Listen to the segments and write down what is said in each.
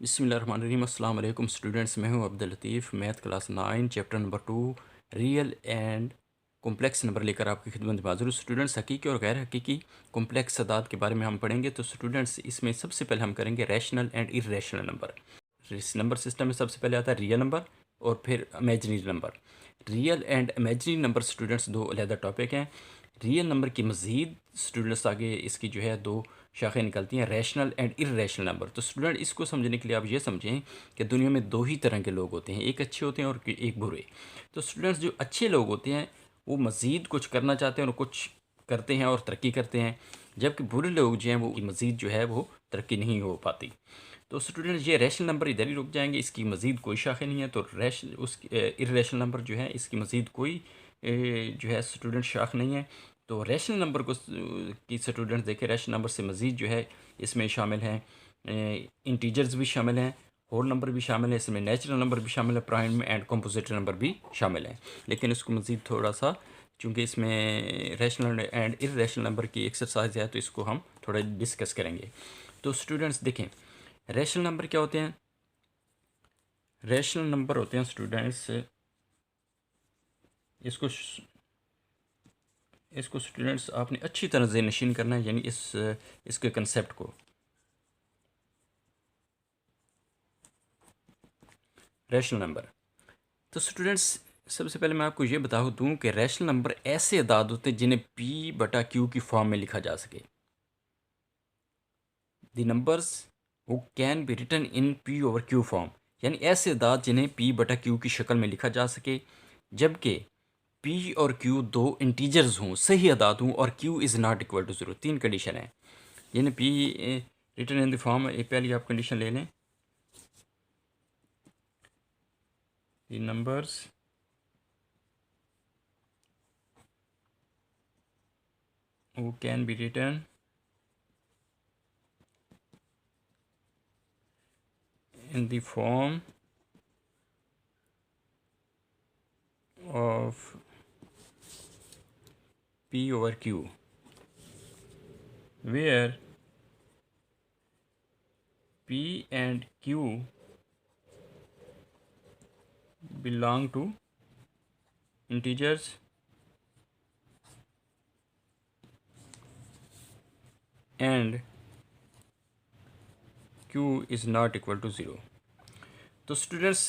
बिस्मिल्लाहिर्रहमानिर्रहीम। अस्सलाम वालेकुम स्टूडेंट्स, मैं हूं Abdul Latif. Math class 9 chapter number 2 real and complex number लेकर आपकी खिदमत में हाज़िर हूं। स्टूडेंट्स, हकीकी और गैर हकीकी कॉम्प्लेक्स अदाद के बारे में हम पढ़ेंगे। तो स्टूडेंट्स, इसमें सबसे पहले हम करेंगे रैशनल एंड इर्रेशनल नंबर। इस नंबर सिस्टम में सबसे पहले आता है रियल नंबर और फिर imaginary number. Real and imaginary number students दो अलग टॉपिक हैं। रियल नंबर की मज़ीद स्टूडेंट्स आगे इसकी जो है दो शाखें निकलती हैं, रैशनल एंड इर्रेशनल नंबर। तो स्टूडेंट, इसको समझने के लिए आप ये समझें कि दुनिया में दो ही तरह के लोग होते हैं, एक अच्छे होते हैं और एक बुरे। तो स्टूडेंट्स, जो अच्छे लोग होते हैं वो मज़ीद कुछ करना चाहते हैं और कुछ करते हैं और तरक्की करते हैं, जबकि बुरे लोग जो हैं वो मज़ीद जो है वो तरक्की नहीं हो पाती। तो स्टूडेंट्स, ये रैशनल नंबर इधर ही रुक जाएंगे, इसकी मज़ीद कोई शाखें नहीं है। तो इर्रेशनल नंबर जो है इसकी मज़ीद कोई जो है स्टूडेंट शाख नहीं है। तो रैशनल नंबर को की स्टूडेंट्स देखें, रैशनल नंबर से मज़ीद जो है इसमें शामिल हैं इंटीजर्स भी शामिल हैं, होल नंबर भी शामिल है, इसमें नेचुरल नंबर भी शामिल है, प्राइम एंड कंपोजिट नंबर भी शामिल हैं। लेकिन इसको मज़ीद थोड़ा सा, चूँकि इसमें रैशनल एंड इर्रेशनल नंबर की एक्सरसाइज है तो इसको हम थोड़ा डिस्कस करेंगे। तो स्टूडेंट्स देखें, रैशनल नंबर क्या होते हैं। रैशनल नंबर होते हैं स्टूडेंट्स, इसको इसको स्टूडेंट्स आपने अच्छी तरह से नशीन करना है, यानी इसके कंसेप्ट को। रैशनल नंबर, तो स्टूडेंट्स सबसे पहले मैं आपको ये बता दूं कि रैशनल नंबर ऐसे अदाद होते हैं जिन्हें p बटा q की फॉर्म में लिखा जा सके। The numbers who can be written in p over q form, यानी ऐसे अदाद जिन्हें p बटा q की शक्ल में लिखा जा सके, जबकि p और q दो इंटीजर्स हों, सही अदाद हों और q is not equal to zero. तीन कंडीशन है, यानी p written in the form. पहली आप कंडीशन ले लें, the numbers who can be written in the form of p over q, where p and q belong to integers and q is not equal to zero. तो students,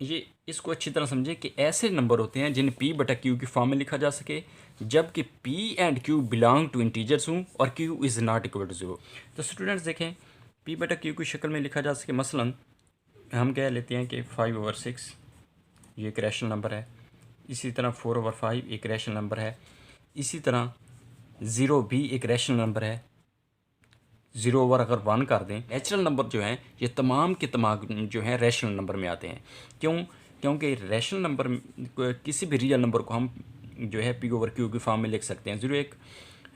ये इसको अच्छी तरह समझें कि ऐसे नंबर होते हैं जिन्हें p बटा q की फॉर्म में लिखा जा सके, जबकि p and q belong to integers हूँ और q is not equal to zero. तो स्टूडेंट्स देखें, p बटा q की शक्ल में लिखा जा सके, मसलन हम कह लेते हैं कि 5/6 ये एक रैशनल नंबर है, इसी तरह 4/5 एक रैशनल नंबर है, इसी तरह 0 भी एक रैशनल नंबर है। 0 अगर 1 कर दें, नेचुरल नंबर जो हैं ये तमाम के तमाम जो हैं रैशनल नंबर में आते हैं। क्यों? क्योंकि रैशनल नंबर किसी भी रियल नंबर को हम जो है p ओवर q की फॉर्म में लिख सकते हैं।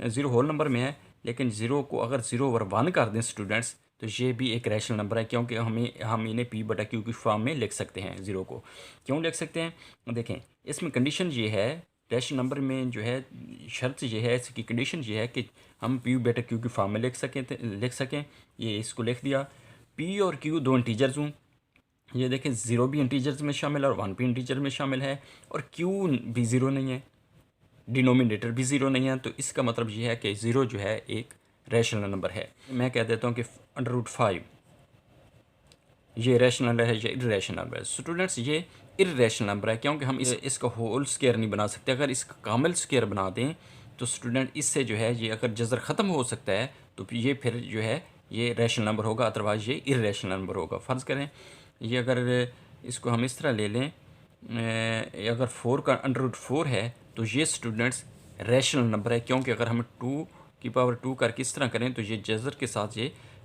0 होल नंबर में है, लेकिन 0 को अगर 0/1 कर दें स्टूडेंट्स, तो ये भी एक रैशनल नंबर है, क्योंकि हम इन्हें p बटा q की फॉर्म में लिख सकते हैं। 0 को क्यों लिख सकते हैं? देखें, इसमें कंडीशन ये है, रैशनल नंबर में जो है शर्त ये है, इसकी कंडीशन ये है कि हम p बटा q की फॉर्म में लिख सकें। ये इसको लिख दिया। p और q दो इंटीजर्स हूँ, ये देखें 0 भी इंटीजर्स में शामिल है और 1 भी इंटीजर में शामिल है, और q भी 0 नहीं है, डिनोमिनेटर भी 0 नहीं है। तो इसका मतलब ये है कि 0 जो है एक रैशनल नंबर है। मैं कह देता हूँ कि √5 ये रैशनल है या इर्रेशनल नंबर है। स्टूडेंट्स, ये इर्रेशनल नंबर है, क्योंकि हम इसका होल स्क्वायर नहीं बना सकते। अगर इसका कामिल स्क्वायर बना दें तो स्टूडेंट इससे जो है ये अगर जज़र ख़त्म हो सकता है तो ये फिर जो है ये रैशनल नंबर होगा, अदरवाइज़ ये इर्रेशनल नंबर होगा। फ़र्ज़ करें ये अगर इसको हम इस तरह ले लें, अगर 4 का √4 है तो ये स्टूडेंट्स रैशनल नंबर है, क्योंकि अगर हम 2 करके इस तरह करें तो ये जज़र के साथ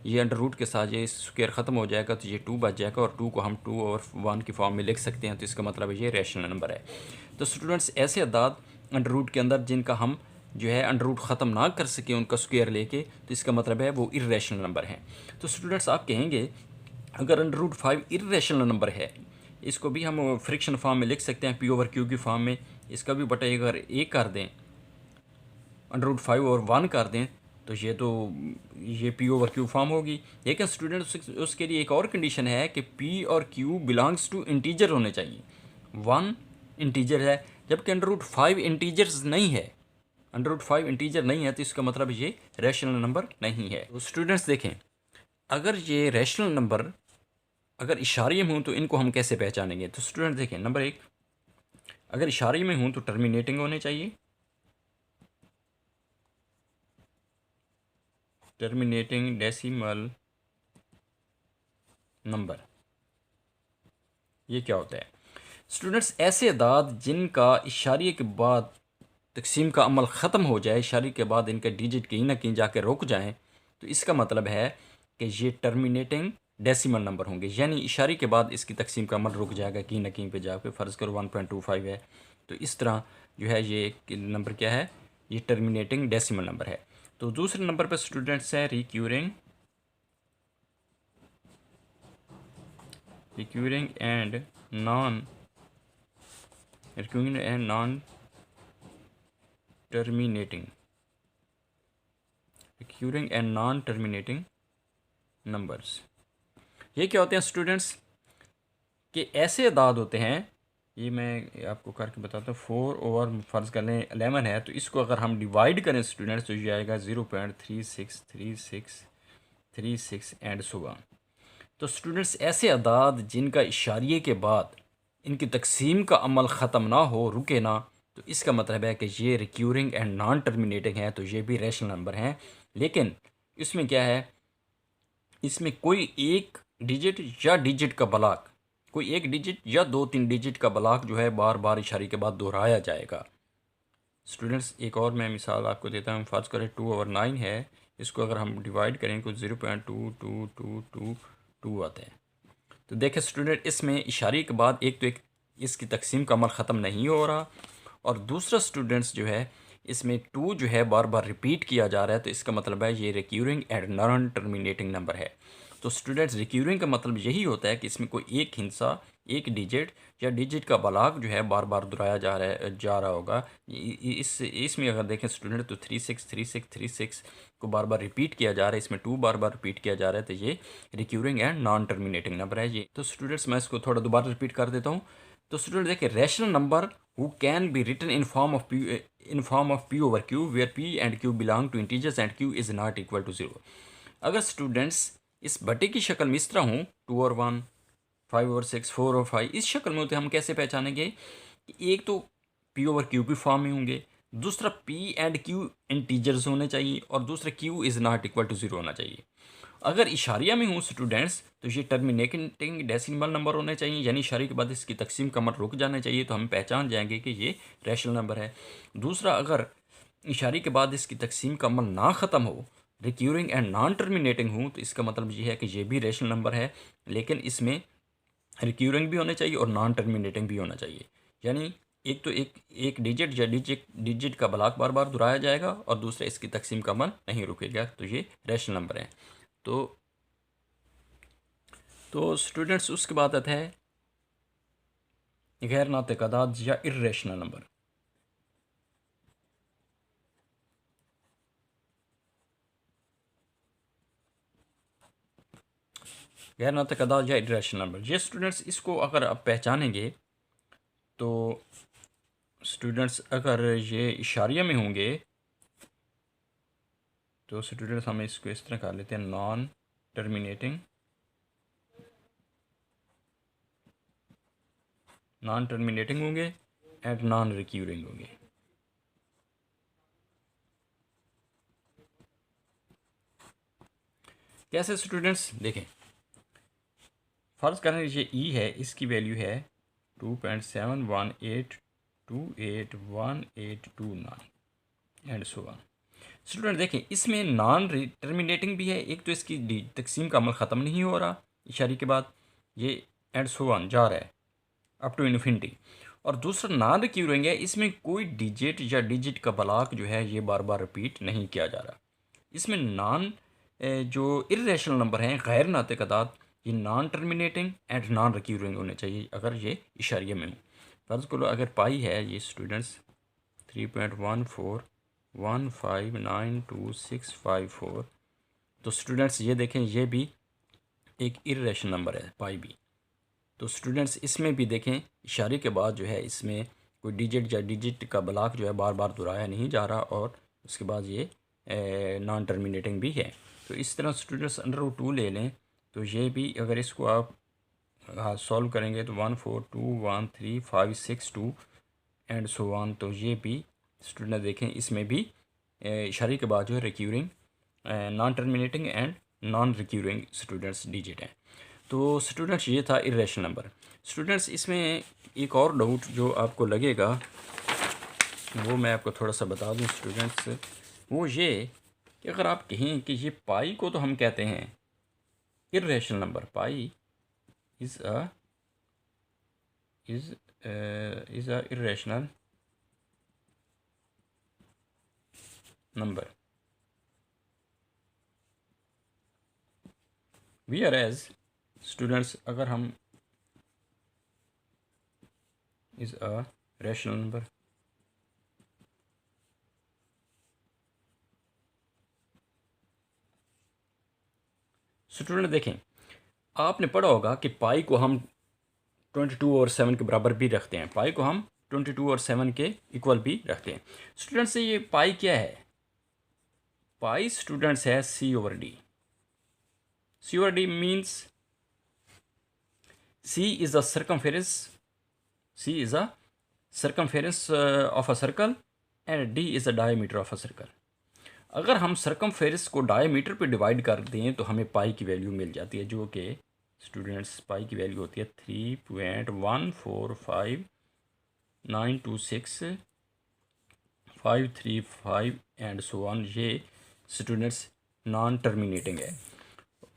ये अंडर रूट के साथ ये स्क्वायर ख़त्म हो जाएगा, तो ये 2 बच जाएगा, और 2 को हम 2/1 की फॉर्म में लिख सकते हैं। तो इसका मतलब ये रैशनल नंबर है। तो स्टूडेंट्स, ऐसे अदाद अंडर रूट के अंदर जिनका हम जो है अंडर रूट ख़त्म ना कर सकें उनका स्क्वायर लेके, तो इसका मतलब है वो इर्रेशनल नंबर है। तो स्टूडेंट्स, आप कहेंगे अगर √5 इर्रेशनल नंबर है, इसको भी हम फ्रिक्शन फॉर्म में लिख सकते हैं, p ओवर q की फॉर्म में। इसका भी बटा अगर 1 कर दें, √5 और 1 कर दें, तो ये पी ओवर क्यू फॉर्म होगी। लेकिन स्टूडेंट उसके लिए एक और कंडीशन है कि पी और क्यू बिलोंग्स टू इंटीजर होने चाहिए। 1 इंटीजर है, जबकि √5 इंटीजर्स नहीं है। √5 इंटीजर नहीं है तो इसका मतलब ये रैशनल नंबर नहीं है। तो स्टूडेंट्स देखें, अगर ये रैशनल नंबर अगर इशारे में हूँ तो इनको हम कैसे पहचानेंगे। तो स्टूडेंट देखें, नंबर 1, अगर इशारे में हूँ तो टर्मिनेटिंग होने चाहिए, टर्मिनेटिंग डेसिमल नंबर। ये क्या होता है स्टूडेंट्स? ऐसे अदाद जिनका इशारे के बाद तकसीम का अमल ख़त्म हो जाए, इशारे के बाद इनका डिजिट कहीं ना कहीं जाके रुक जाएं, तो इसका मतलब है कि ये टर्मिनेटिंग डेसिमल नंबर होंगे, यानी इशारे के बाद इसकी तकसीम का अमल रुक जाएगा कहीं ना कहीं पे जाके। फ़र्ज़ करो 1.25 है, तो इस तरह जो है ये नंबर क्या है, ये टर्मिनेटिंग डेसिमल नंबर है। तो दूसरे नंबर पर स्टूडेंट्स है recurring and non terminating numbers. ये क्या होते हैं स्टूडेंट्स? कि ऐसे अदाद होते हैं, ये मैं आपको करके बताता हूँ। 4 ओवर फ़र्ज़ कर लें 11 है, तो इसको अगर हम डिवाइड करें स्टूडेंट्स तो ये आएगा 0.363636 एंड सो ऑन। तो स्टूडेंट्स ऐसे अदाद जिनका इशारिये के बाद इनकी तकसीम का अमल ख़त्म ना हो, रुके ना, तो इसका मतलब है कि ये रिक्यूरिंग एंड नॉन टर्मिनेटिंग है, तो ये भी रैशनल नंबर हैं। लेकिन इसमें क्या है, इसमें कोई एक डिजिट या डिजिट का ब्लॉक, कोई एक डिजिट या 2-3 डिजिट का ब्लॉक जो है बार बार इशारे के बाद दोहराया जाएगा। स्टूडेंट्स एक और मैं मिसाल आपको देता हूँ। फ़र्ज़ करें 2 ओवर 9 है, इसको अगर हम डिवाइड करें तो 0.2222 आता है। तो देखें स्टूडेंट, इसमें इशारे के बाद एक इसकी तकसीम का अमल ख़त्म नहीं हो रहा, और दूसरा स्टूडेंट्स जो है इसमें 2 जो है बार बार रिपीट किया जा रहा है, तो इसका मतलब है ये recurring and non terminating number है। तो स्टूडेंट्स रिक्यूरिंग का मतलब यही होता है कि इसमें कोई एक हिस्सा, एक डिजिट या डिजिट का ब्लॉक जो है बार बार दोहराया जा रहा होगा। इसमें अगर देखें स्टूडेंट तो 363636 को बार बार रिपीट किया जा रहा है, इसमें 2 बार बार रिपीट किया जा रहा है, तो ये recurring and non terminating number है ये। तो स्टूडेंट्स मैं इसको थोड़ा दोबारा रिपीट कर देता हूँ। तो स्टूडेंट देखिए, rational number who can be written in form of p over q where p and q belong to integers and q is not equal to 0। अगर स्टूडेंट्स इस बटे की शक्ल में इस तरह हूँ, 2 और 1, 5 और 6, 4 और 5 इस शक्ल में होते, हम कैसे पहचानेंगे कि एक तो पी ओवर क्यू की फॉर्म में होंगे, दूसरा पी एंड क्यू इंटीजर्स होने चाहिए, और दूसरा q is not equal to 0 होना चाहिए। अगर इशारिया में हूँ स्टूडेंट्स तो ये टर्मिनेटिंग डेसिमल नंबर होने चाहिए, यानी इशारे के बाद इसकी तकसीम का अमल रुक जाना चाहिए, तो हम पहचान जाएंगे कि ये रैशनल नंबर है। दूसरा, अगर इशारे के बाद इसकी तकसीम का अमल ना ख़त्म हो, रिक्यूरिंग एंड नॉन टर्मिनेटिंग हूँ, तो इसका मतलब ये है कि ये भी रैशनल नंबर है, लेकिन इसमें रिक्यूरिंग भी होना चाहिए और नॉन टर्मिनेटिंग भी होना चाहिए। यानी एक तो एक डिजिट या डिजिट का ब्लॉक बार बार दोहराया जाएगा, और दूसरा इसकी तकसीम का अमल नहीं रुकेगा, तो ये रैशनल नंबर है। तो स्टूडेंट्स उसके बाद आता है गैर नातक़ादात या इर्रेशनल नंबर। गैर नातक़ादात या इर्रेशनल नंबर, ये स्टूडेंट्स इसको अगर आप पहचानेंगे तो स्टूडेंट्स अगर ये इशारिया में होंगे तो स्टूडेंट्स हम इसको इस तरह कर लेते हैं, नॉन टर्मिनेटिंग होंगे एंड नॉन रिक्यूरिंग होंगे। कैसे स्टूडेंट्स देखें, फ़र्ज़ करें ये ई है, इसकी वैल्यू है 2.7182812829 एंड सो ऑन। स्टूडेंट देखें, इसमें नॉन टर्मिनेटिंग भी है, एक तो इसकी तकसीम का अमल ख़त्म नहीं हो रहा इशारे के बाद, ये एंड सो ऑन जा रहा है अप टू इन्फिनिटी, और दूसरा नॉन रिक्यूरिंग है, इसमें कोई डिजिट या डिजिट का ब्लॉक जो है ये बार बार रिपीट नहीं किया जा रहा। इसमें जो इर्रेशनल नंबर हैं, गैर नातक़ादात, ये non terminating and non recurring होने चाहिए अगर ये इशारिया में हो। फ़र्ज़ करो अगर पाई है ये स्टूडेंट्स 3.14 1592654। तो स्टूडेंट्स ये देखें, ये भी एक इर्रेशनल नंबर है पाई भी। तो स्टूडेंट्स इसमें भी देखें इशारे के बाद जो है इसमें कोई डिजिट या डिजिट का ब्लॉक जो है बार बार दोहराया नहीं जा रहा, और उसके बाद ये नॉन टर्मिनेटिंग भी है। तो इस तरह स्टूडेंट्स अंडर रूट 2 ले लें, तो ये भी अगर इसको आप सॉल्व करेंगे तो 1421356 एंड सो वन। तो ये भी स्टूडेंट देखें इसमें भी इशारे के बाद जो है recurring, non terminating and non recurring students digit हैं। तो स्टूडेंट्स ये था इर्रेशनल नंबर। स्टूडेंट्स इसमें एक और डाउट जो आपको लगेगा वो मैं आपको थोड़ा सा बता दूं स्टूडेंट्स, वो ये कि अगर आप कहें कि ये पाई को तो हम कहते हैं irrational number, pi is a irrational number, where as students अगर हम is a rational number, student देखें आपने पढ़ा होगा कि पाई को हम 22 और 7 के बराबर भी रखते हैं, पाई को हम 22 और 7 के इक्वल भी रखते हैं। स्टूडेंट्स से ये पाई क्या है? पाई स्टूडेंट्स है C over D. C over D means C is the circumference, C is a circumference of a circle and D is the diameter of a circle. अगर हम सर्कमफेरेंस को डायमीटर पे divide कर दें तो हमें पाई की वैल्यू मिल जाती है, जो कि स्टूडेंट्स पाई की वैल्यू होती है 3.145926 एंड सो ऑन। ये स्टूडेंट्स नॉन टर्मिनेटिंग है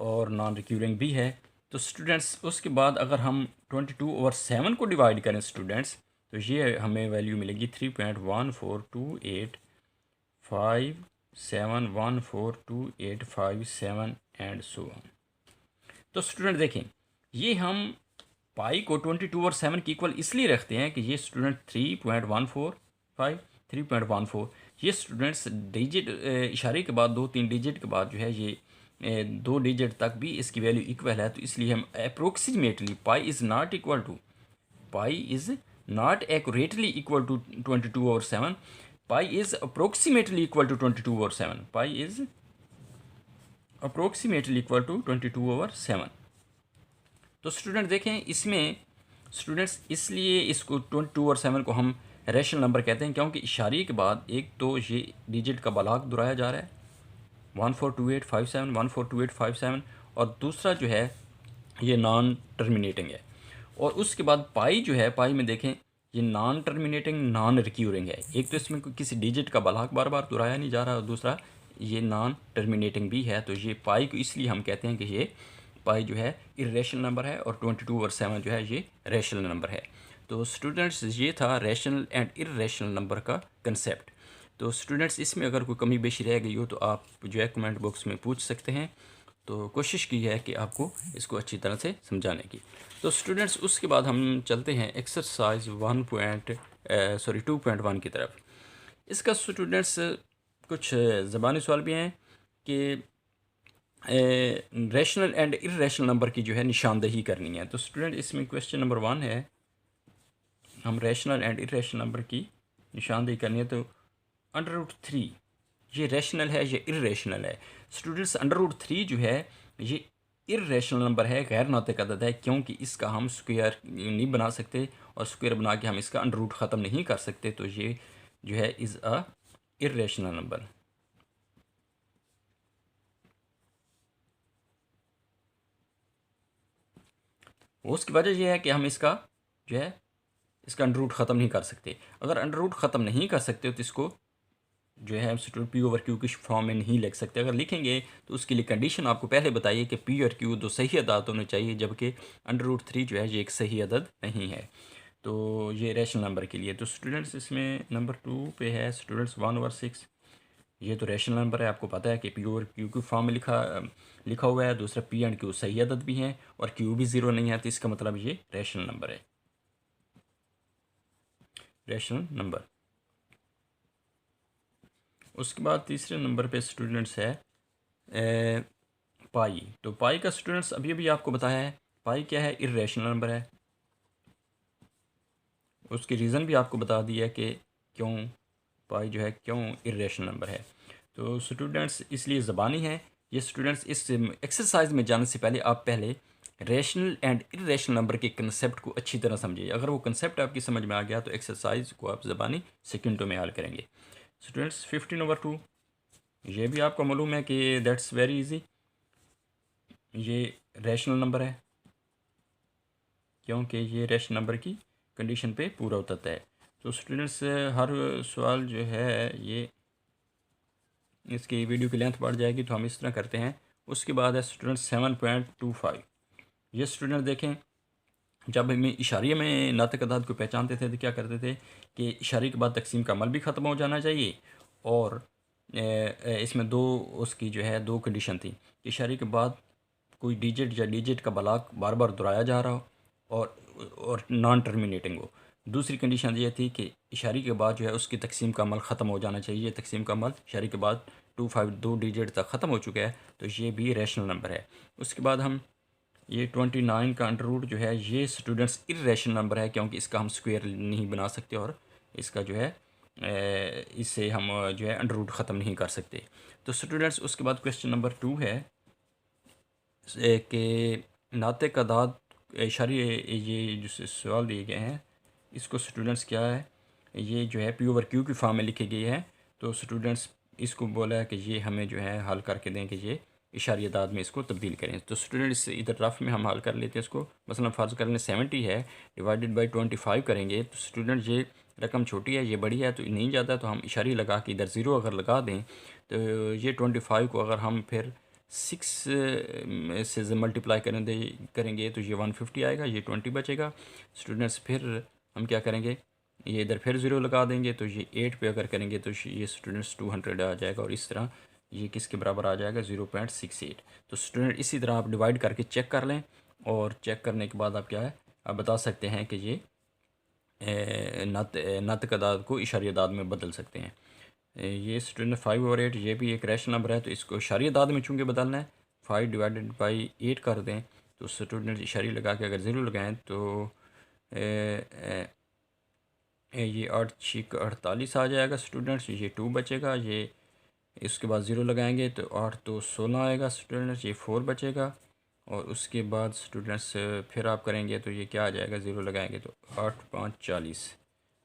और नॉन रिक्यूरिंग भी है। तो स्टूडेंट्स उसके बाद अगर हम 22 ओवर 7 को डिवाइड करें स्टूडेंट्स, तो ये हमें वैल्यू मिलेगी 3.14285714285 एंड सो ऑन। तो स्टूडेंट देखें ये हम पाई को 22 और 7 की इक्वल इसलिए रखते हैं कि ये स्टूडेंट 3.145 ये स्टूडेंट्स डिजिट इशारे के बाद 2-3 डिजिट के बाद जो है ये 2 डिजिट तक भी इसकी वैल्यू इक्वल है। तो इसलिए हम approximately pi is not equal to, pi is not accurately equal to 22 और 7, pi is approximately equal to 22 और 7, pi is approximately equal to 22 over 7। तो स्टूडेंट देखें इसमें स्टूडेंट्स इसलिए इसको 22 और 7 को हम रैशनल नंबर कहते हैं क्योंकि इशारे के बाद एक तो ये डिजिट का ब्लॉक दोहराया जा रहा है 142857 और दूसरा जो है ये नॉन टर्मिनेटिंग है। और उसके बाद पाई जो है, पाई में देखें ये नॉन टर्मिनेटिंग नॉन रिक्यूरिंग है। एक तो इसमें किसी डिजिट का ब्लॉक बार बार दोहराया नहीं जा रहा और दूसरा ये नॉन टर्मिनेटिंग भी है। तो ये पाई को इसलिए हम कहते हैं कि ये पाई जो है इरेशनल नंबर है और 22 और 7 जो है ये रैशनल नंबर है। तो स्टूडेंट्स ये था रैशनल एंड इरेशनल नंबर का कंसेप्ट। तो स्टूडेंट्स इसमें अगर कोई कमी बेशी रह गई हो तो आप जो है कमेंट बॉक्स में पूछ सकते हैं। तो कोशिश की है कि आपको इसको अच्छी तरह से समझाने की। तो स्टूडेंट्स उसके बाद हम चलते हैं एक्सरसाइज 2.1 की तरफ। इसका स्टूडेंट्स कुछ ज़बानी सवाल भी हैं कि रैशनल एंड इर्रेशनल नंबर की जो है निशानदेही करनी है। तो स्टूडेंट इसमें क्वेश्चन नंबर 1 है, हम रैशनल एंड इर्रेशनल नंबर की निशानदेही करनी है। तो √3 ये रैशनल है, ये इर्रेशनल है। स्टूडेंट्स √3 जो है ये इर्रेशनल नंबर है, गैर नातिक अदद है, क्योंकि इसका हम स्क्वायर नहीं बना सकते और स्क्वायर बना के हम इसका अंडर ख़त्म नहीं कर सकते। तो ये जो है इज़ अ इर्रेशनल नंबर। उसकी वजह यह है कि हम इसका जो है इसका अंडर ख़त्म नहीं कर सकते। अगर अंडर ख़त्म नहीं कर सकते तो इसको जो है हम पी ओवर क्यू की फॉर्म में नहीं लिख सकते। अगर लिखेंगे तो उसके लिए कंडीशन आपको पहले बताइए कि पी और क्यू दो सही अदाद होने चाहिए, जबकि √3 जो है ये एक सही अदद नहीं है। तो ये रैशनल नंबर के लिए। तो स्टूडेंट्स इसमें नंबर 2 पे है स्टूडेंट्स 1/6। ये तो रैशनल नंबर है, आपको पता है कि पी और क्यू की फॉर्म में लिखा हुआ है। दूसरा पी एंड क्यू सही अदद भी हैं और क्यू भी 0 नहीं है, तो इसका मतलब ये रैशनल नंबर है, रैशनल नंबर। उसके बाद तीसरे नंबर पे स्टूडेंट्स है पाई। तो पाई का स्टूडेंट्स अभी अभी आपको बताया है, पाई क्या है, इर्रेशनल नंबर है। उसकी रीज़न भी आपको बता दिया कि क्यों पाई जो है क्यों इर्रेशनल नंबर है। तो स्टूडेंट्स इसलिए ज़बानी है ये। स्टूडेंट्स इस एक्सरसाइज में जाने से पहले आप पहले रेशनल एंड इर्रेशनल नंबर के कंसेप्ट को अच्छी तरह समझिए। अगर वो कंसेप्ट आपकी समझ में आ गया तो एक्सरसाइज को आप ज़बानी सेकंडों में हल करेंगे। स्टूडेंट्स 15/2 ये भी आपको मालूम है कि दैट्स वेरी इजी, ये रैशनल नंबर है क्योंकि ये रैशनल नंबर की कंडीशन पे पूरा उतरता है। तो स्टूडेंट्स हर सवाल जो है ये इसकी वीडियो की लेंथ बढ़ जाएगी, तो हम इस तरह करते हैं। उसके बाद है स्टूडेंट्स 7.25। ये स्टूडेंट देखें, जब हमें इशारिया में नातिक अदाद को पहचानते थे तो क्या करते थे कि इशारे के बाद तकसीम का अमल भी ख़त्म हो जाना चाहिए, और इसमें दो उसकी जो है दो कंडीशन थी। इशारे के बाद कोई डिजिट या डिजिट का बलाक बार बार दोहराया जा रहा हो और नॉन टर्मिनेटिंग हो। दूसरी कंडीशन ये थी कि इशारे के बाद जो है उसकी तकसीम का अमल ख़त्म हो जाना चाहिए। तकसीम का अमल इशारे के बाद 25 दो डिजिट तक ख़त्म हो चुका है, तो ये भी रैशनल नंबर है। उसके बाद हम ये 29 का अंडर रूट जो है ये स्टूडेंट्स इर्रेशनल नंबर है क्योंकि इसका हम स्क्वायर नहीं बना सकते और इसका जो है इससे हम जो है अंडर रूट ख़त्म नहीं कर सकते। तो स्टूडेंट्स उसके बाद क्वेश्चन नंबर 2 है कि नातिक अदाद इशारी, ये जो सवाल दिए गए हैं इसको स्टूडेंट्स क्या है, ये जो है पी ओवर क्यू की फॉर्म में लिखी गई है। तो स्टूडेंट्स इसको बोला है कि ये हमें जो है हल करके दें कि ये इशारी अदाद में इसको तब्दील करें। तो स्टूडेंट्स इधर रफ में हम हल कर लेते हैं इसको। मसलन फ़र्ज़ कर लें 70 है डिवाइडेड बाई 25 करेंगे, तो स्टूडेंट ये रकम छोटी है ये बड़ी है तो नहीं जाता, तो हम इशारी लगा के इधर ज़ीरो अगर लगा दें तो ये 25 को अगर हम फिर 6 से मल्टीप्लाई करेंगे तो ये 150 आएगा, ये 20 बचेगा। स्टूडेंट्स फिर हम क्या करेंगे, ये इधर फिर ज़ीरो लगा देंगे तो ये 8 पे अगर करेंगे तो ये स्टूडेंट्स 200 आ जाएगा, और इस तरह ये किसके बराबर आ जाएगा 0.68। तो स्टूडेंट इसी तरह आप डिवाइड करके चेक कर लें, और चेक करने के बाद आप क्या है आप बता सकते हैं कि ये नातिक अदाद को इशारी अदाद में बदल सकते हैं। ये स्टूडेंट 5/8 ये भी एक रैशनल नंबर है, तो इसको इशारी अदाद में चूँकि बदलना है 5 डिवाइडेड बाई 8 कर दें, तो स्टूडेंट इशारी लगा के अगर ज़ीरो लगाएं तो ये 8 6 48 आ जाएगा स्टूडेंट्स, ये 2 बचेगा। ये इसके बाद ज़ीरो लगाएंगे तो 8 तो 16 आएगा स्टूडेंट्स, ये 4 बचेगा। और उसके बाद स्टूडेंट्स फिर आप करेंगे तो ये क्या आ जाएगा, ज़ीरो लगाएंगे तो 8 5 40,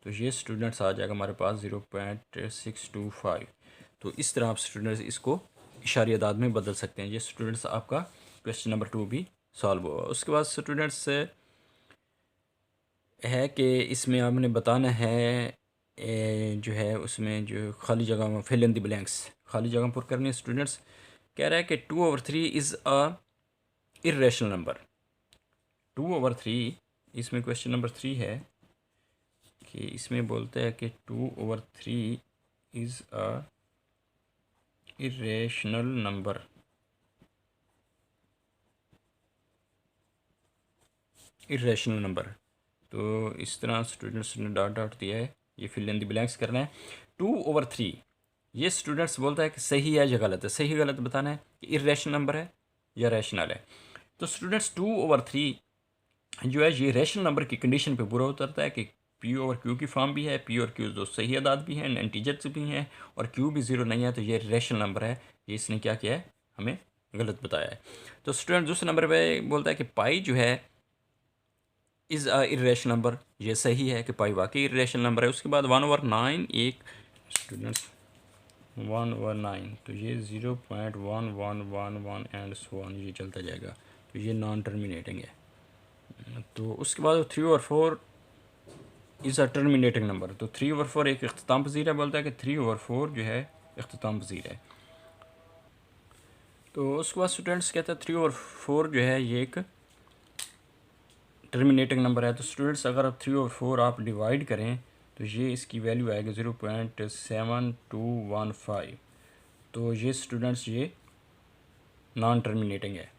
तो ये स्टूडेंट्स आ जाएगा हमारे पास 0.625। तो इस तरह आप स्टूडेंट्स इसको इशारी अदाद में बदल सकते हैं। ये स्टूडेंट्स आपका क्वेश्चन नंबर 2 भी सॉल्व हुआ। उसके बाद स्टूडेंट्स है कि इसमें आपने बताना है जो है उसमें जो खाली जगह में फिल इन द ब्लैंक्स, खाली जगह पर करनी है। स्टूडेंट्स कह रहा है कि 2/3 इज़ अ इर्रेशनल नंबर। 2/3 इसमें क्वेश्चन नंबर 3 है कि इसमें बोलता है कि 2/3 is a irrational number. Irrational number, तो इस तरह स्टूडेंट्स ने डॉट डॉट दिया है, ये फिल इन द ब्लैंक्स करना है। 2/3 ये स्टूडेंट्स बोलता है कि सही है या गलत है। सही गलत बताना है कि इर्रेशनल नंबर है या रैशनल है। तो स्टूडेंट्स 2/3 जो है ये रैशनल नंबर की कंडीशन पे पूरा उतरता है कि पी ओवर क्यू की फॉर्म भी है, पी और क्यू दो सही अदाद भी हैं, इंटीजर्स भी हैं, और क्यू भी ज़ीरो नहीं है, तो ये रैशनल नंबर है। ये इसने क्या किया है, हमें गलत बताया है। तो स्टूडेंट दूसरे नंबर पे बोलता है कि पाई जो है इज़ अ इर्रेशनल नंबर। ये सही है कि पाई वाकई इर्रेशनल नंबर है। उसके बाद 1/9 एक स्टूडेंट्स 1/9, तो ये 0.1111 एंड सो ऑन ये चलता जाएगा, तो ये नॉन टर्मिनेटिंग है। तो उसके बाद 3/4 इज़ अ टर्मिनेटिंग नंबर। तो 3/4 एक इख्तिताम पज़ीर है, बोलता है कि 3/4 जो है इख्तिताम पज़ीर है। तो उसके बाद स्टूडेंट्स कहते हैं 3/4 जो है ये एक टर्मिनेटिंग नंबर है। तो स्टूडेंट्स अगर आप 3/4 आप डिवाइड करें तो ये इसकी वैल्यू आएगी 0.7215। तो ये स्टूडेंट्स ये नॉन टर्मिनेटिंग है।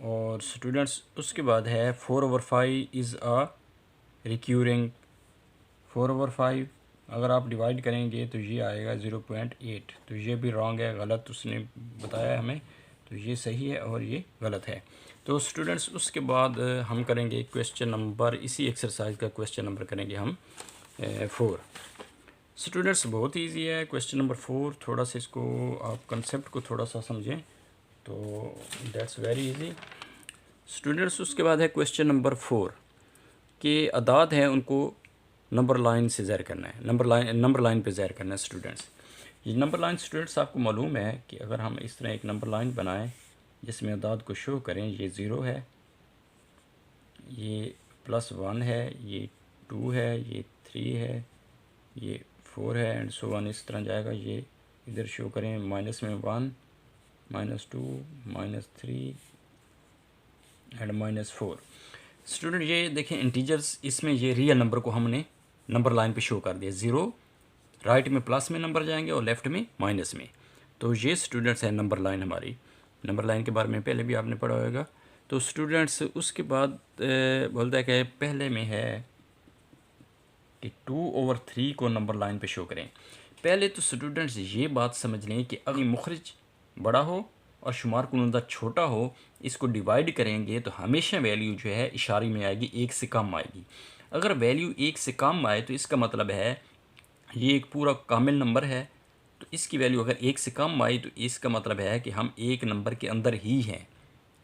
और स्टूडेंट्स उसके बाद है 4/5 इज़ अ रिक्यूरिंग। 4/5 अगर आप डिवाइड करेंगे तो ये आएगा 0.8, तो ये भी रॉन्ग है, गलत उसने बताया हमें, तो ये सही है और ये गलत है। तो स्टूडेंट्स उसके बाद हम करेंगे क्वेश्चन नंबर, इसी एक्सरसाइज का क्वेश्चन नंबर करेंगे हम 4। स्टूडेंट्स बहुत इजी है क्वेश्चन नंबर 4, थोड़ा सा इसको आप कंसेप्ट को थोड़ा सा समझें तो दैट्स वेरी इजी। स्टूडेंट्स उसके बाद है क्वेश्चन नंबर 4 कि अदाद हैं उनको नंबर लाइन से ज़ाहिर करना है, नंबर लाइन पे ज़ाहिर करना है। स्टूडेंट्स ये नंबर लाइन स्टूडेंट्स आपको मालूम है कि अगर हम इस तरह एक नंबर लाइन बनाएं जिसमें अदाद को शो करें, ये 0 है, ये +1 है, ये 2 है, ये 3 है, ये 4 है एंड सो ऑन, इस तरह जाएगा। ये इधर शो करें माइनस में 1, -2, -3 एंड -4। स्टूडेंट ये देखें इंटीजर्स, इसमें ये रियल नंबर को हमने नंबर लाइन पे शो कर दिया। 0 राइट में प्लस में नंबर जाएंगे और लेफ़्ट में माइनस में। तो ये स्टूडेंट्स है नंबर लाइन हमारी। नंबर लाइन के बारे में पहले भी आपने पढ़ा होगा। तो स्टूडेंट्स उसके बाद बोलता है कि पहले में है कि 2/3 को नंबर लाइन पे शो करें। पहले तो स्टूडेंट्स ये बात समझ लें कि अगर मुखरिज बड़ा हो और शुमार कुनूदा छोटा हो, इसको डिवाइड करेंगे तो हमेशा वैल्यू जो है इशारे में आएगी, 1 से कम आएगी। अगर वैल्यू 1 से कम आए तो इसका मतलब है ये एक पूरा कामिल नंबर है, तो इसकी वैल्यू अगर 1 से कम आई तो इसका मतलब है कि हम एक नंबर के अंदर ही हैं।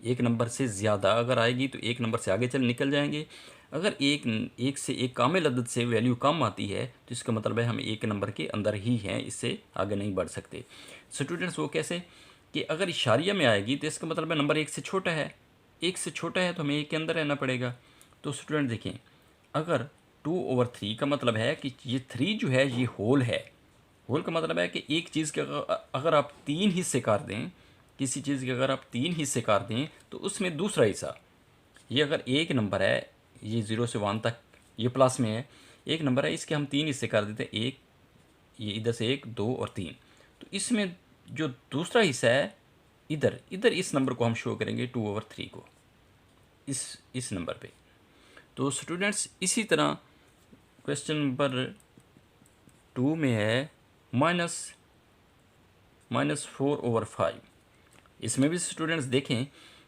एक नंबर से ज़्यादा अगर आएगी तो एक नंबर से आगे निकल जाएंगे। अगर एक से एक कामिल अदद से वैल्यू कम आती है तो इसका मतलब है हम एक नंबर के अंदर ही हैं, इससे आगे नहीं बढ़ सकते। स्टूडेंट्स वो कैसे कि अगर इशारिया में आएगी तो इसका मतलब है नंबर 1 से छोटा है, 1 से छोटा है तो हमें 1 के अंदर रहना पड़ेगा। तो स्टूडेंट देखें, अगर 2/3 का मतलब है कि ये 3 जो है ये होल है। होल का मतलब है कि एक चीज़ के अगर आप 3 हिस्से कर दें, किसी चीज़ के अगर आप 3 हिस्से कर दें तो उसमें दूसरा हिस्सा, ये अगर एक नंबर है, ये 0 से 1 तक ये प्लस में है, एक नंबर है, इसके हम 3 हिस्से कर देते हैं, एक ये इधर से 1, 2 और 3, तो इसमें जो दूसरा हिस्सा है इधर इस नंबर को हम शो करेंगे 2/3 को इस नंबर पे। तो स्टूडेंट्स इसी तरह क्वेश्चन नंबर 2 में है -4/5। इसमें भी स्टूडेंट्स देखें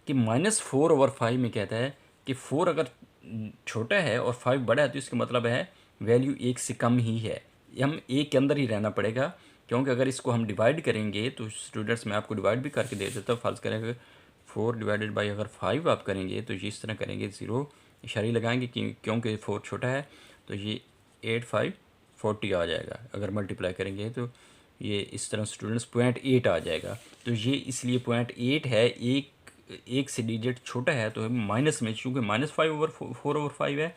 कि -4/5 में कहता है कि 4 अगर छोटा है और 5 बड़ा है तो इसका मतलब है वैल्यू 1 से कम ही है, हम 1 के अंदर ही रहना पड़ेगा। क्योंकि अगर इसको हम डिवाइड करेंगे तो स्टूडेंट्स मैं आपको डिवाइड भी करके दे देता हूँ। फर्ज करेंगे 4 डिवाइडेड बाई अगर 5 आप करेंगे तो ये इस तरह करेंगे, 0 इशारी लगाएंगे क्योंकि 4 छोटा है, तो ये 8 5 40 आ जाएगा। अगर मल्टीप्लाई करेंगे तो ये इस तरह स्टूडेंट्स 0.8 आ जाएगा। तो ये इसलिए 0.8 है, एक से डिजिट छोटा है तो हम माइनस में, चूँकि -4/5 है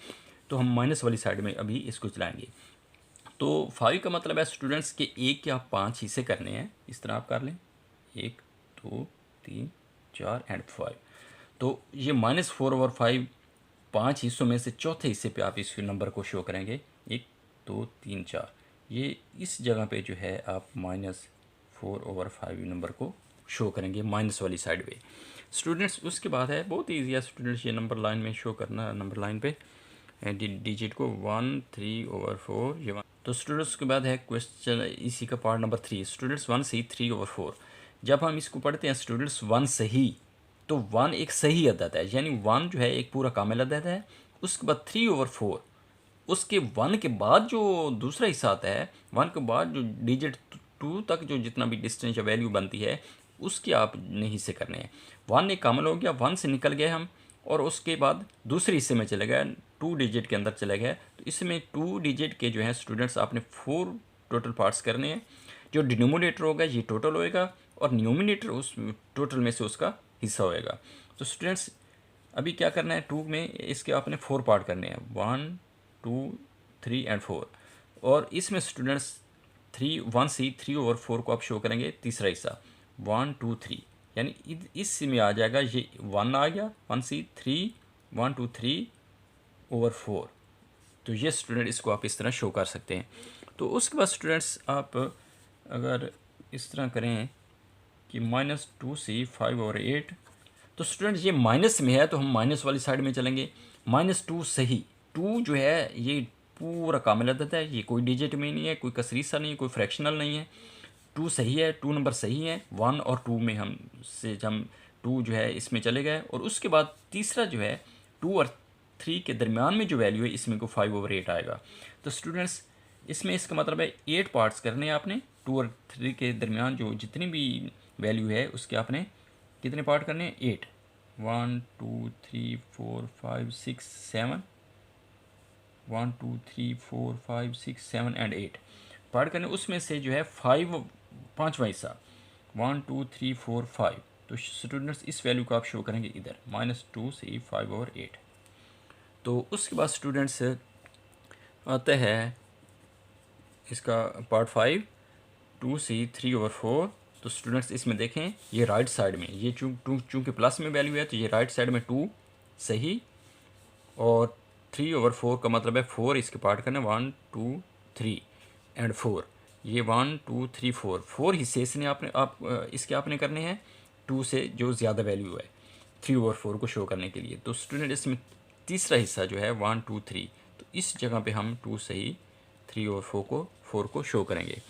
तो हम माइनस वाली साइड में अभी इसको चलाएंगे। तो 5 का मतलब है स्टूडेंट्स के 1 के आप 5 हिस्से करने हैं, इस तरह आप कर लें, 1 2 3 4 एंड 5। तो ये -4/5 5 हिस्सों में से चौथे हिस्से पे आप इस नंबर को शो करेंगे, 1 2 3 4। ये इस जगह पे जो है आप -4/5 नंबर को शो करेंगे माइनस वाली साइड पे। स्टूडेंट्स उसके बाद है बहुत ईजी है स्टूडेंट्स, ये नंबर लाइन में शो करना, नंबर लाइन पे डिजिट को 1 3/4 ये 1। तो स्टूडेंट्स के बाद है क्वेश्चन इसी का पार्ट नंबर 3 स्टूडेंट्स 1 से 3/4। जब हम इसको पढ़ते हैं स्टूडेंट्स 1 सही, तो 1 एक सही अदद है, यानी 1 जो है एक पूरा कामिल अदद है। उसके बाद 3/4, उसके 1 के बाद जो दूसरा हिस्सा आता है, 1 के बाद जो डिजिट 2 तक जो जितना भी डिस्टेंस या वैल्यू बनती है उसके आपने हिस्से करने हैं। 1 एक कामिल हो गया, 1 से निकल गए हम और उसके बाद दूसरे हिस्से में चले गए, 2 डिजिट के अंदर चले गए। तो इसमें 2 डिजिट के जो है स्टूडेंट्स आपने 4 टोटल पार्ट्स करने हैं। जो डिनोमिनेटर होगा ये टोटल होएगा और न्यूमिनेटर उस टोटल में से उसका हिस्सा होएगा। तो स्टूडेंट्स अभी क्या करना है, 2 में इसके आपने 4 पार्ट करने हैं, 1 2 3 एंड 4। और इसमें स्टूडेंट्स 1 से 3/4 को आप शो करेंगे तीसरा हिस्सा, 1 2 3, यानी इस में आ जाएगा, ये 1 आ गया, 1 से 3 1 2 3/4। तो ये स्टूडेंट इसको आप इस तरह शो कर सकते हैं। तो उसके बाद स्टूडेंट्स आप अगर इस तरह करें कि -2 से 5/8, तो स्टूडेंट्स ये माइनस में है तो हम माइनस वाली साइड में चलेंगे। -2 सही, 2 जो है ये पूरा कामिल अदद है, ये कोई डिजिट में नहीं है, कोई कसरी सा नहीं है, कोई फ्रैक्शनल नहीं है। 2 सही है, 2 नंबर सही है। 1 और 2 में हम 2 जो है इसमें चले गए, और उसके बाद तीसरा जो है 2 और 3 के दरमियान में जो वैल्यू है इसमें को 5/8 आएगा। तो स्टूडेंट्स इसमें इसका मतलब है 8 पार्ट्स करने हैं आपने। 2 और 3 के दरमियान जो जितनी भी वैल्यू है उसके आपने कितने पार्ट करने हैं? 8। 1 2 3 4 5 6 7 1 2 3 4 5 6 7 एंड 8 पार्ट करने। उसमें से जो है 5 पाँचवा हिस्सा 1 2 3 4 5। तो स्टूडेंट्स इस वैल्यू को आप शो करेंगे इधर -2 से 5/8। तो उसके बाद स्टूडेंट्स आता है इसका पार्ट 5 2 से 3/4। तो स्टूडेंट्स इसमें देखें ये राइट साइड में ये चूँकि प्लस में वैल्यू है तो ये राइट साइड में 2 सही, और 3/4 का मतलब है 4 इसके पार्ट करना 1 2 3 एंड 4। ये 1 2 3 4 हिस्से इसने आप इसके आपने करने हैं 2 से जो ज़्यादा वैल्यू है 3/4 को शो करने के लिए। तो स्टूडेंट इसमें तीसरा हिस्सा जो है 1 2 3, तो इस जगह पे हम 2 सही 3/4 को शो करेंगे।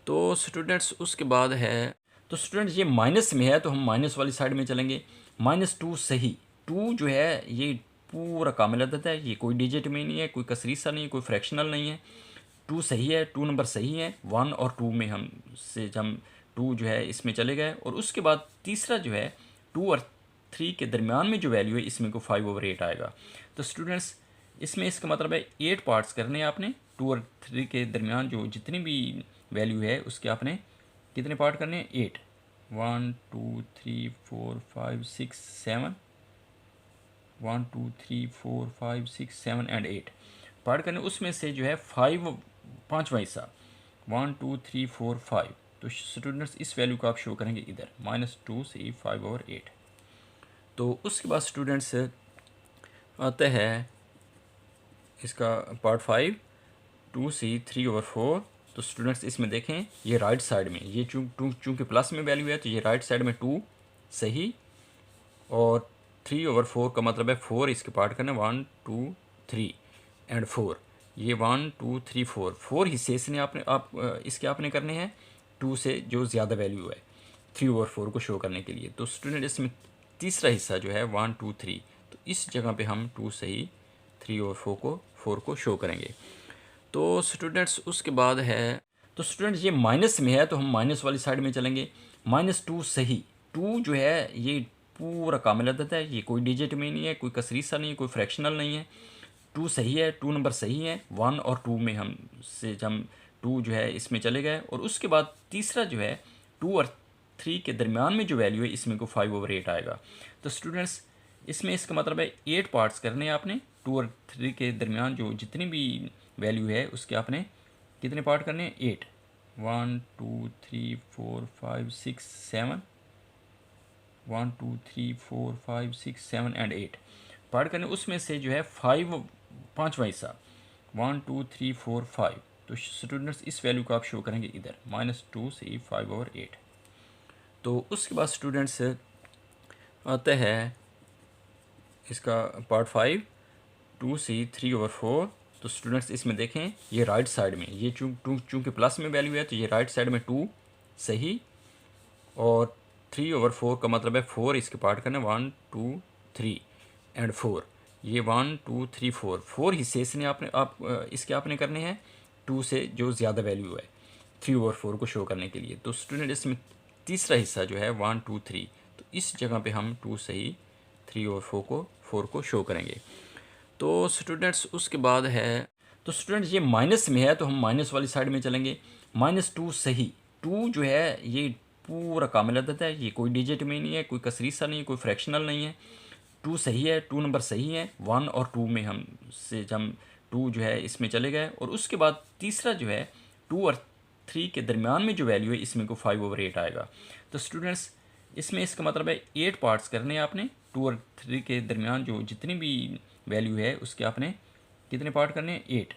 तो स्टूडेंट्स उसके बाद है, तो स्टूडेंट्स ये माइनस में है तो हम माइनस वाली साइड में चलेंगे। -2 सही, 2 जो है ये पूरा कामिल अदद है, ये कोई डिजिट में नहीं है, कोई कसरी सा नहीं है, कोई फ्रैक्शनल नहीं है। 2 सही है, 2 नंबर सही है। 1 और 2 में हम 2 जो है इसमें चले गए, और उसके बाद तीसरा जो है 2 और 3 के दरमियान में जो वैल्यू है इसमें को 5/8 आएगा। तो स्टूडेंट्स इसमें इसका मतलब है 8 पार्ट्स करने हैं आपने। 2 और 3 के दरमियान जो जितनी भी वैल्यू है उसके आपने कितने पार्ट करने हैं? 8। 1 2 3 4 5 6 7 1 2 3 4 5 6 7 एंड 8 पार्ट करने। उसमें से जो है 5 पाँचवा हिस्सा 1 2 3 4 5। तो स्टूडेंट्स इस वैल्यू को आप शो करेंगे इधर -2 से 5/8। तो उसके बाद स्टूडेंट्स आता है इसका पार्ट 5 2 से 3/4। तो स्टूडेंट्स इसमें देखें ये राइट साइड में ये चूँकि प्लस में वैल्यू है तो ये राइट साइड में 2 सही, और 3/4 का मतलब है 4 इसके पार्ट करना 1 2 3 एंड 4। ये 1 2 3 4 हिस्से इसने इसके आपने करने हैं 2 से जो ज़्यादा वैल्यू है 3/4 को शो करने के लिए। तो स्टूडेंट इसमें तीसरा हिस्सा जो है 1 2 3, तो इस जगह पे हम 2 सही 3/4 को शो करेंगे। तो स्टूडेंट्स उसके बाद है, तो स्टूडेंट्स ये माइनस में है तो हम माइनस वाली साइड में चलेंगे। -2 सही, 2 जो है ये पूरा कामिल अदद है, ये कोई डिजिट में नहीं है, कोई कसरी सा नहीं है, कोई फ्रैक्शनल नहीं है। 2 सही है, 2 नंबर सही है। 1 और 2 में हम 2 जो है इसमें चले गए, और उसके बाद तीसरा जो है 2 और 3 के दरमियान में जो वैल्यू है इसमें को 5/8 आएगा। तो स्टूडेंट्स इसमें इसका मतलब है 8 पार्ट्स करने हैं आपने। 2 और 3 के दरमियान जो जितनी भी वैल्यू है उसके आपने कितने पार्ट करने हैं? 8। 1 2 3 4 5 6 7 1 2 3 4 5 6 7 एंड 8 पार्ट करने। उसमें से जो है 5 पाँचवा हिस्सा 1 2 3 4 5। तो स्टूडेंट्स इस वैल्यू को आप शो करेंगे इधर -2 से 5/8। तो उसके बाद स्टूडेंट्स आता है इसका पार्ट 5 2 से 3/4। तो स्टूडेंट्स इसमें देखें ये राइट साइड में ये चूँकि प्लस में वैल्यू है तो ये राइट साइड में 2 सही, और 3/4 का मतलब है 4 इसके पार्ट करना 1 2 3 एंड 4। ये 1 2 3 4 हिस्से इसने इसके आपने करने हैं 2 से जो ज़्यादा वैल्यू है 3/4 को शो करने के लिए। तो स्टूडेंट इसमें तीसरा हिस्सा जो है 1 2 3, तो इस जगह पे हम 2 सही 3/4 को शो करेंगे। तो स्टूडेंट्स उसके बाद है, तो स्टूडेंट्स ये माइनस में है तो हम माइनस वाली साइड में चलेंगे। -2 सही, 2 जो है ये पूरा कामिल अदद है, ये कोई डिजिट में नहीं है, कोई कसरी सा नहीं है, कोई फ्रैक्शनल नहीं है। 2 सही है, 2 नंबर सही है। 1 और 2 में हम 2 जो है इसमें चले गए, और उसके बाद तीसरा जो है 2 और 3 के दरमियान में जो वैल्यू है इसमें को 5/8 आएगा। तो स्टूडेंट्स इसमें इसका मतलब है 8 पार्ट्स करने हैं आपने। 2 और 3 के दरमियान जो जितनी भी वैल्यू है उसके आपने कितने पार्ट करने हैं? 8।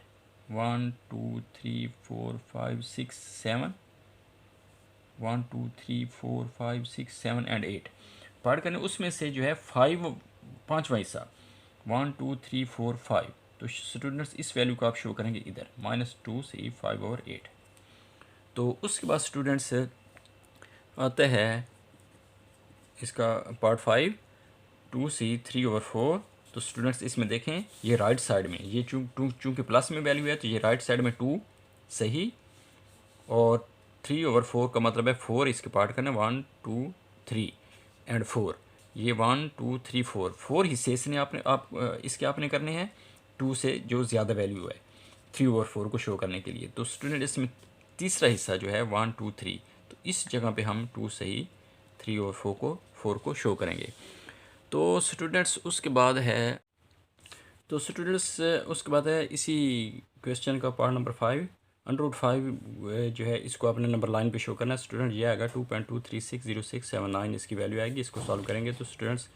1 2 3 4 5 6 7 1 2 3 4 5 6 7 एंड 8 पार्ट करने। उसमें से जो है 5 पाँचवा हिस्सा 1 2 3 4 5। तो स्टूडेंट्स इस वैल्यू को आप शो करेंगे इधर -2c 5/8। तो उसके बाद स्टूडेंट्स आता है इसका पार्ट 5 2c 3/4। तो स्टूडेंट्स इसमें देखें ये राइट साइड में ये चूँकि प्लस में वैल्यू है तो ये राइट साइड में 2 सही, और 3/4 का मतलब है 4 इसके पार्ट करना, 1 2 3 एंड 4, ये 1 2 3 4 हिस्से इसने आप इसके आपने करने हैं 2 से जो ज़्यादा वैल्यू है 3/4 को शो करने के लिए। तो स्टूडेंट इसमें तीसरा हिस्सा जो है 1 2 3, तो इस जगह पे हम 2 सही 3/4 को शो करेंगे। तो स्टूडेंट्स उसके बाद है इसी क्वेश्चन का पार्ट नंबर 5 √5 जो है इसको अपने नंबर लाइन पे शो करना है। स्टूडेंट ये आएगा 2.2360679 इसकी वैल्यू आएगी। इसको सॉल्व करेंगे तो स्टूडेंट्स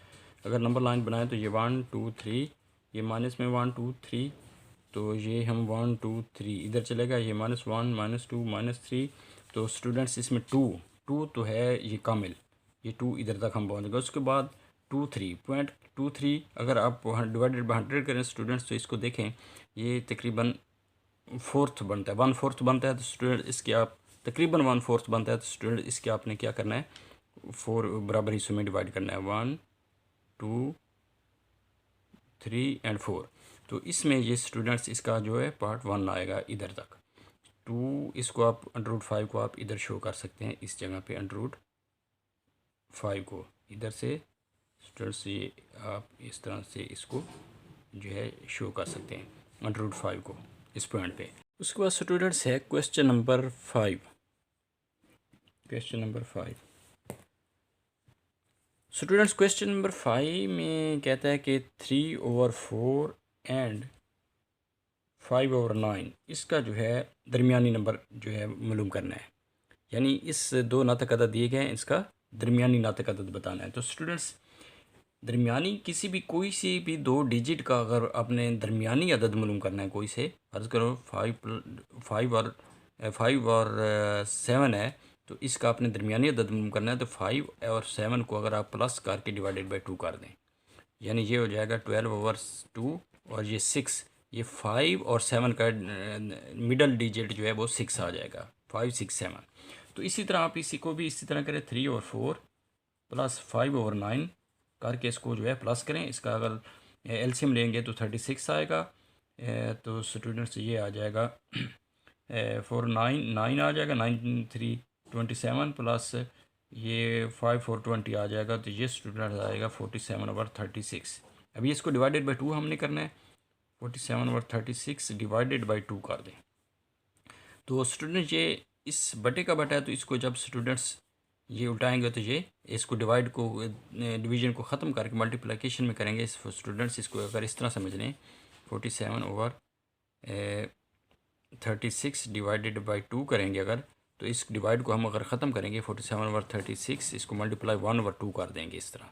अगर नंबर लाइन बनाएं तो ये 1 2 3, ये माइनस में 1 2 3, तो ये हम 1 2 3 इधर चलेगा, ये -1 -2 -3। तो स्टूडेंट्स इसमें 2 तो है ये कामिल, ये 2 इधर तक हम पहुँचेंगे। उसके बाद 23.23 अगर आप डिवाइडेड बाई 100 करें स्टूडेंट्स तो इसको देखें ये तकरीबन 1/4 बनता है, 1/4 बनता है। तो स्टूडेंट इसके आप तकरीबन 1/4 बनता है। तो स्टूडेंट इसके आपने क्या करना है 4 बराबर हिस्सों में डिवाइड करना है 1 2 3 एंड 4। तो इसमें ये स्टूडेंट्स इसका जो है पार्ट 1 आएगा इधर तक। 2 इसको आप √5 को आप इधर शो कर सकते हैं, इस जगह पे √5 को इधर से स्टूडेंट्स ये आप इस तरह से इसको जो है शो कर सकते हैं √5 को इस पॉइंट पे। उसके बाद स्टूडेंट्स है question number 5। Students question number 5 में कहता है कि 3/4 एंड 5/9 इसका जो है दरमियानी नंबर जो है मालूम करना है, यानी इस दो नातक अदद दिए गए हैं, इसका दरमियानी नातक अदद बताना है। तो स्टूडेंट्स दरमियानी कोई सी भी 2 डिजिट का अगर आपने दरमियानी अदद मालूम करना है कोई से, अर्ज़ करो 5 और 7 है, तो इसका आपने दरमियानी अदद मालूम करना है। तो 5 और 7 को अगर आप प्लस करके डिवाइडेड बाई 2 कर दें, यानी ये हो जाएगा 12/2, और ये 6, ये 5 और 7 का मिडल डिजिट जो है वो 6 आ जाएगा, 5 6 7। तो इसी तरह आप इसी को भी इसी तरह करें 3/4 प्लस 5/9 करके इसको जो है प्लस करें। इसका अगर एलसीएम लेंगे तो 36 आएगा। तो स्टूडेंट्स ये आ जाएगा 4 9 आ जाएगा, 9 3 27 प्लस ये 5 4 20 आ जाएगा। तो ये स्टूडेंट आएगा 47/36। अभी इसको डिवाइडेड बाई 2 हमने करना है, 47/36 डिवाइडेड बाई 2 कर दें। तो स्टूडेंट ये इस बटे का बटा है, तो इसको जब स्टूडेंट्स ये उल्टाएंगे तो ये इसको डिवीजन को ख़त्म करके मल्टीप्लिकेशन में करेंगे। स्टूडेंट्स इसको अगर इस तरह समझ लें 47/36 डिवाइडेड बाई 2 करेंगे अगर, तो इस डिवाइड को हम अगर ख़त्म करेंगे 47/36 इसको मल्टीप्लाई 1/2 कर देंगे इस तरह।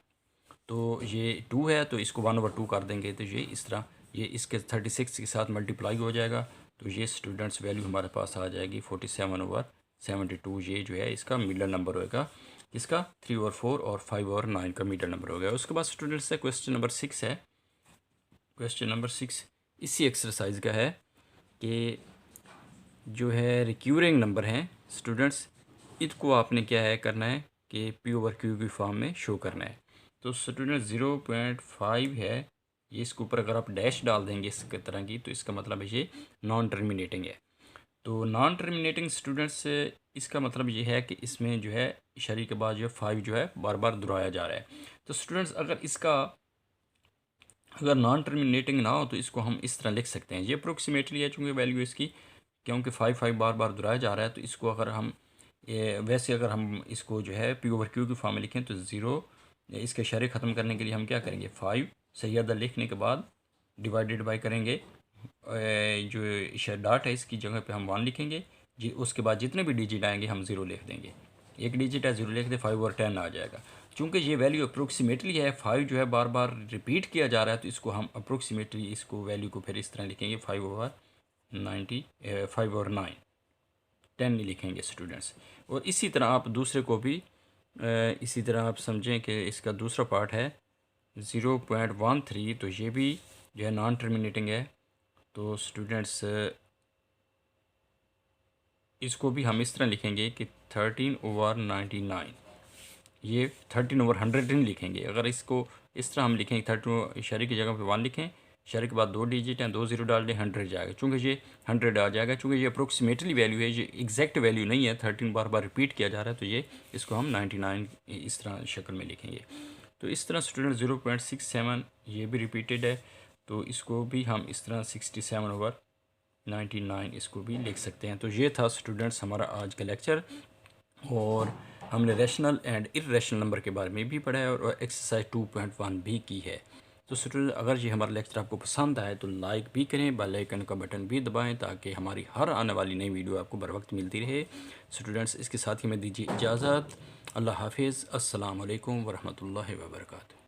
तो ये 2 है तो इसको 1/2 कर देंगे, तो ये इस तरह ये इसके 36 के साथ मल्टीप्लाई हो जाएगा। तो ये स्टूडेंट्स वैल्यू हमारे पास आ जाएगी 47/72। ये जो है इसका मिडल नंबर होएगा, इसका 3/4 और 5/9 का मिडल नंबर हो गया। उसके बाद स्टूडेंट्स से क्वेश्चन नंबर 6 है। क्वेश्चन नंबर 6 इसी एक्सरसाइज का है कि जो है रिक्यूरिंग नंबर हैं स्टूडेंट्स, इसको आपने क्या है करना है कि P/Q की फॉर्म में शो करना है। तो स्टूडेंट 0.5 है, ये इसके ऊपर अगर आप डैश डाल देंगे इस तरह की, तो इसका मतलब है ये नॉन टर्मिनेटिंग है। तो नॉन टर्मिनेटिंग स्टूडेंट्स इसका मतलब ये है कि इसमें जो है इशारे के बाद जो 5 जो है बार बार दोहराया जा रहा है। तो स्टूडेंट्स अगर नॉन टर्मिनेटिंग ना हो तो इसको हम इस तरह लिख सकते हैं, ये अप्रोक्सीमेटली है चूँकि वैल्यू इसकी, क्योंकि 5 बार बार दोहराया जा रहा है। तो इसको अगर हम वैसे अगर हम इसको जो है P/Q की फॉर्म में लिखें तो 0 इसके इशारे ख़त्म करने के लिए हम क्या करेंगे 5 सही अदद लिखने के बाद डिवाइडेड बाई करेंगे, जो इशारा डॉट है इसकी जगह पे हम 1 लिखेंगे जी। उसके बाद जितने भी डिजिट आएंगे हम 0 लिख देंगे, एक डिजिट है 0 लिख दे, 5 और 10 आ जाएगा। चूँकि ये वैल्यू अप्रोक्सीमेटली है, 5 जो है बार बार रिपीट किया जा रहा है, तो इसको हम अप्रोक्सीमेटली इसको वैल्यू को फिर इस तरह लिखेंगे 5/9 10 नहीं लिखेंगे स्टूडेंट्स। और इसी तरह आप दूसरे को भी इसी तरह आप समझें कि इसका दूसरा पार्ट है 0.13, तो ये भी जो है नॉन टर्मिनेटिंग है। तो स्टूडेंट्स इसको भी हम इस तरह लिखेंगे कि 13/99, ये 13/100 नहीं लिखेंगे। अगर इसको इस तरह हम लिखेंगे 13 इशारे की जगह पे 1 लिखें, इशारे के बाद 2 डिजिट हैं, 2 ज़ीरो डाल दें, 100 जाएगा। चूँकि ये 100 आ जाएगा, चूँकि ये अप्रोक्सीमेटली वैल्यू है, ये एग्जैक्ट वैल्यू नहीं है, 13 बार बार रिपीट किया जा रहा है, तो ये इसको हम 99 इस तरह शक्ल में लिखेंगे। तो इस तरह स्टूडेंट 0.67 ये भी रिपीटेड है, तो इसको भी हम इस तरह 67/99 इसको भी लिख सकते हैं। तो ये था स्टूडेंट्स हमारा आज का लेक्चर, और हमने रैशनल एंड इर्रेशनल नंबर के बारे में भी पढ़ा है और एक्सरसाइज 2.1 भी की है। तो स्टूडेंट अगर ये हमारा लेक्चर आपको पसंद आए तो लाइक भी करें, बेल आइकन का बटन भी दबाएं, ताकि हमारी हर आने वाली नई वीडियो आपको बर वक्त मिलती रहे। स्टूडेंट्स इसके साथ ही मैं दीजिए इजाज़त। अल्लाह हाफिज़। अस्सलाम वालेकुम वरहमतुल्लाहि वबरकातुहू।